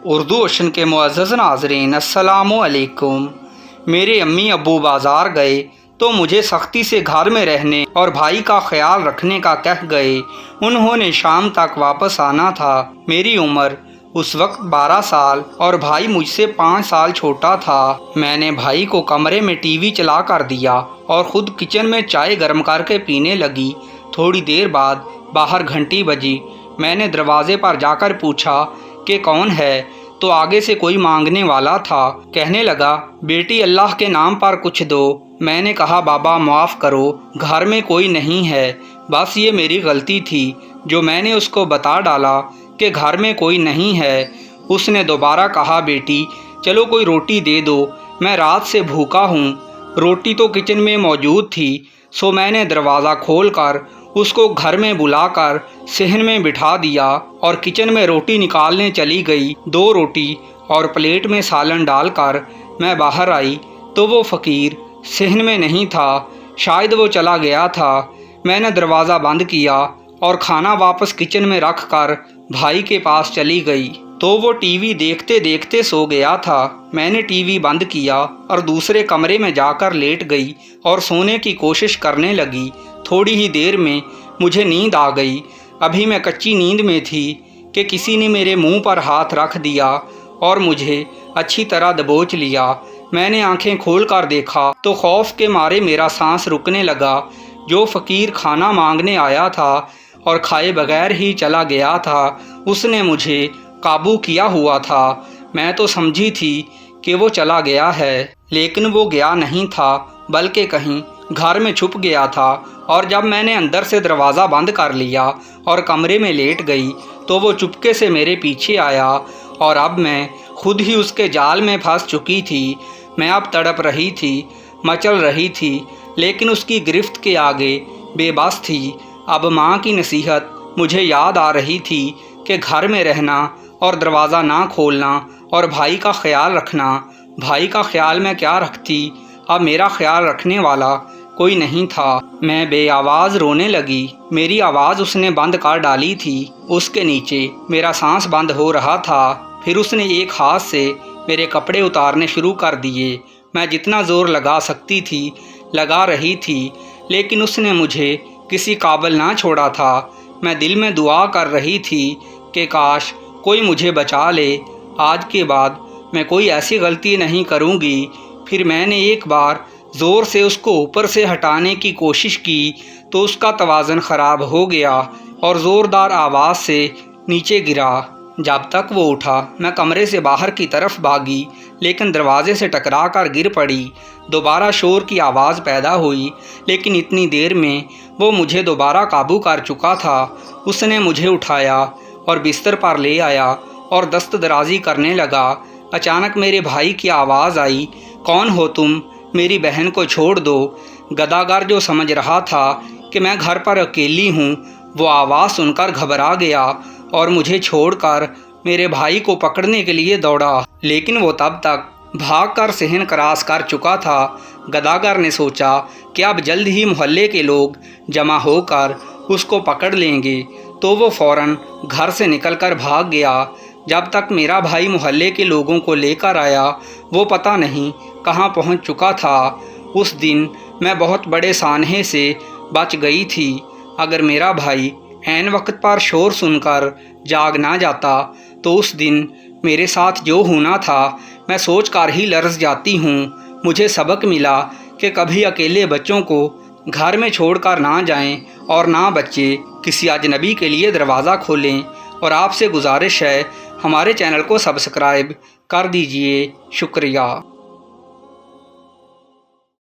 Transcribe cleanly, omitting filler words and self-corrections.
Urdu ocean کے معزز ناظرین السلام علیکم۔ میرے امی ابو بازار گئے تو مجھے سختی سے گھر میں رہنے اور بھائی کا خیال رکھنے کا کہہ گئے۔ انہوں نے شام تک واپس آنا تھا۔ میری عمر اس وقت 12 سال اور بھائی مجھ سے 5 سال چھوٹا تھا۔ میں نے بھائی کو کمرے میں ٹی وی چلا کر دیا اور خود کچن میں چائے گرم کر کے پینے لگی۔ تھوڑی دیر بعد باہر گھنٹی بجی۔ میں نے دروازے پر جا کر پوچھا کہ کون ہے، تو آگے سے کوئی مانگنے والا تھا۔ کہنے لگا، بیٹی اللہ کے نام پر کچھ دو۔ میں نے کہا، بابا معاف کرو، گھر میں کوئی نہیں ہے، بس یہ میری غلطی تھی جو میں نے اس کو بتا ڈالا کہ گھر میں کوئی نہیں ہے۔ اس نے دوبارہ کہا، بیٹی چلو کوئی روٹی دے دو، میں رات سے بھوکا ہوں۔ روٹی تو کچن میں موجود تھی، سو میں نے دروازہ کھول کر اس کو گھر میں بلا کر صحن میں بٹھا دیا اور کچن میں روٹی نکالنے چلی گئی۔ 2 روٹی اور پلیٹ میں سالن ڈال کر میں باہر آئی تو وہ فقیر صحن میں نہیں تھا، شاید وہ چلا گیا تھا۔ میں نے دروازہ بند کیا اور کھانا واپس کچن میں رکھ کر بھائی کے پاس چلی گئی تو وہ ٹی وی دیکھتے دیکھتے سو گیا تھا۔ میں نے ٹی وی بند کیا اور دوسرے کمرے میں جا کر لیٹ گئی اور سونے کی کوشش کرنے لگی۔ تھوڑی ہی دیر میں مجھے نیند آ گئی۔ ابھی میں کچی نیند میں تھی کہ کسی نے میرے منہ پر ہاتھ رکھ دیا اور مجھے اچھی طرح دبوچ لیا۔ میں نے آنکھیں کھول کر دیکھا تو خوف کے مارے میرا سانس رکنے لگا۔ جو فقیر کھانا مانگنے آیا تھا اور کھائے بغیر ہی چلا گیا تھا، اس نے مجھے قابو کیا ہوا تھا۔ میں تو سمجھی تھی کہ وہ چلا گیا ہے، لیکن وہ گیا نہیں تھا بلکہ کہیں گھر میں چھپ گیا تھا۔ اور جب میں نے اندر سے دروازہ بند کر لیا اور کمرے میں لیٹ گئی تو وہ چپکے سے میرے پیچھے آیا اور اب میں خود ہی اس کے جال میں پھنس چکی تھی۔ میں اب تڑپ رہی تھی، مچل رہی تھی، لیکن اس کی گرفت کے آگے بے بس تھی۔ اب ماں کی نصیحت مجھے یاد آ رہی تھی کہ گھر میں رہنا اور دروازہ نہ کھولنا اور بھائی کا خیال رکھنا۔ بھائی کا خیال میں کیا رکھتی، اب میرا خیال رکھنے والا کوئی نہیں تھا۔ میں بے آواز رونے لگی۔ میری آواز اس نے بند کر ڈالی تھی۔ اس کے نیچے میرا سانس بند ہو رہا تھا۔ پھر اس نے ایک ہاتھ سے میرے کپڑے اتارنے شروع کر دیے۔ میں جتنا زور لگا سکتی تھی لگا رہی تھی، لیکن اس نے مجھے کسی قابل نہ چھوڑا تھا۔ میں دل میں دعا کر رہی تھی کہ کاش کوئی مجھے بچا لے۔ آج کے بعد میں کوئی ایسی غلطی نہیں کروں گی۔ پھر میں نے ایک بار زور سے اس کو اوپر سے ہٹانے کی کوشش کی تو اس کا توازن خراب ہو گیا اور زوردار آواز سے نیچے گرا۔ جب تک وہ اٹھا میں کمرے سے باہر کی طرف بھاگی، لیکن دروازے سے ٹکرا کر گر پڑی۔ دوبارہ شور کی آواز پیدا ہوئی، لیکن اتنی دیر میں وہ مجھے دوبارہ قابو کر چکا تھا۔ اس نے مجھے اٹھایا اور بستر پر لے آیا اور دست درازی کرنے لگا۔ اچانک میرے بھائی کی آواز آئی، کون ہو تم؟ میری بہن کو چھوڑ دو۔ گداگر جو سمجھ رہا تھا کہ میں گھر پر اکیلی ہوں، وہ آواز سن کر گھبرا گیا اور مجھے چھوڑ کر میرے بھائی کو پکڑنے کے لیے دوڑا، لیکن وہ تب تک بھاگ کر صحن کراس کر چکا تھا۔ گداگر نے سوچا کہ اب جلد ہی محلے کے لوگ جمع ہو کر اس کو پکڑ لیں گے، تو وہ فوراً گھر سے نکل کر بھاگ گیا۔ جب تک میرا بھائی محلے کے لوگوں کو لے کر آیا، وہ پتہ نہیں کہاں پہنچ چکا تھا۔ اس دن میں بہت بڑے سانحے سے بچ گئی تھی۔ اگر میرا بھائی عین وقت پر شور سن کر جاگ نہ جاتا تو اس دن میرے ساتھ جو ہونا تھا میں سوچ کر ہی لرز جاتی ہوں۔ مجھے سبق ملا کہ کبھی اکیلے بچوں کو گھر میں چھوڑ کر نہ جائیں اور نہ بچے کسی اجنبی کے لیے دروازہ کھولیں۔ اور آپ سے گزارش ہے ہمارے چینل کو سبسکرائب کر دیجئے۔ شکریہ۔